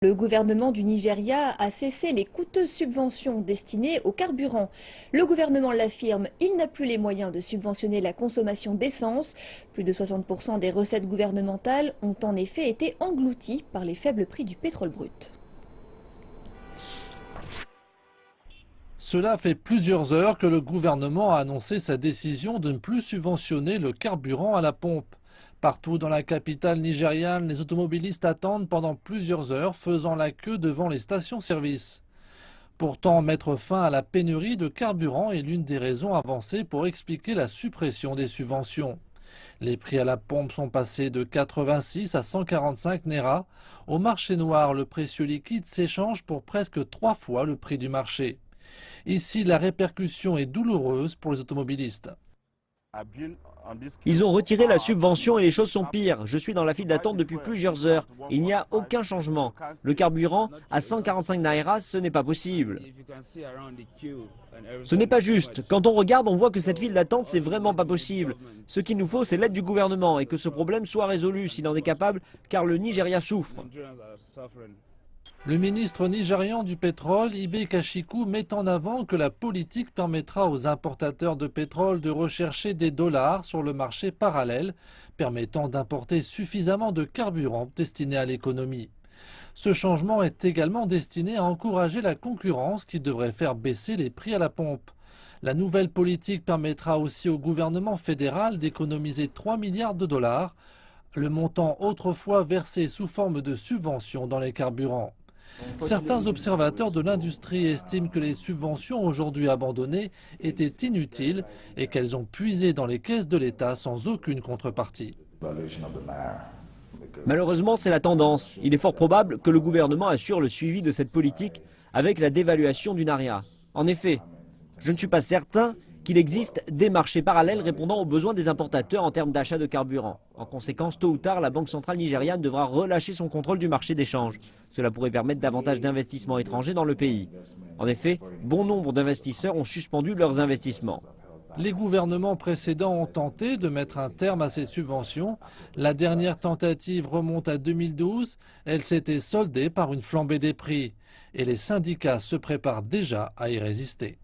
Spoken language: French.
Le gouvernement du Nigeria a cessé les coûteuses subventions destinées au carburant. Le gouvernement l'affirme, il n'a plus les moyens de subventionner la consommation d'essence. Plus de 60% des recettes gouvernementales ont en effet été englouties par les faibles prix du pétrole brut. Cela fait plusieurs heures que le gouvernement a annoncé sa décision de ne plus subventionner le carburant à la pompe. Partout dans la capitale nigériane, les automobilistes attendent pendant plusieurs heures, faisant la queue devant les stations-service. Pourtant, mettre fin à la pénurie de carburant est l'une des raisons avancées pour expliquer la suppression des subventions. Les prix à la pompe sont passés de 86 à 145 Naira. Au marché noir, le précieux liquide s'échange pour presque 3 fois le prix du marché. Ici, la répercussion est douloureuse pour les automobilistes. Ils ont retiré la subvention et les choses sont pires. Je suis dans la file d'attente depuis plusieurs heures. Il n'y a aucun changement. Le carburant à 145 Naira, ce n'est pas possible. Ce n'est pas juste. Quand on regarde, on voit que cette file d'attente, c'est vraiment pas possible. Ce qu'il nous faut, c'est l'aide du gouvernement et que ce problème soit résolu s'il en est capable, car le Nigeria souffre. Le ministre nigérian du pétrole, Ibe Kashiku, met en avant que la politique permettra aux importateurs de pétrole de rechercher des dollars sur le marché parallèle, permettant d'importer suffisamment de carburant destiné à l'économie. Ce changement est également destiné à encourager la concurrence qui devrait faire baisser les prix à la pompe. La nouvelle politique permettra aussi au gouvernement fédéral d'économiser 3 milliards de dollars, le montant autrefois versé sous forme de subventions dans les carburants. Certains observateurs de l'industrie estiment que les subventions aujourd'hui abandonnées étaient inutiles et qu'elles ont puisé dans les caisses de l'État sans aucune contrepartie. Malheureusement, c'est la tendance. Il est fort probable que le gouvernement assure le suivi de cette politique avec la dévaluation du Naira. En effet, je ne suis pas certain qu'il existe des marchés parallèles répondant aux besoins des importateurs en termes d'achat de carburant. En conséquence, tôt ou tard, la Banque centrale nigériane devra relâcher son contrôle du marché d'échange. Cela pourrait permettre davantage d'investissements étrangers dans le pays. En effet, bon nombre d'investisseurs ont suspendu leurs investissements. Les gouvernements précédents ont tenté de mettre un terme à ces subventions. La dernière tentative remonte à 2012. Elle s'était soldée par une flambée des prix. Et les syndicats se préparent déjà à y résister.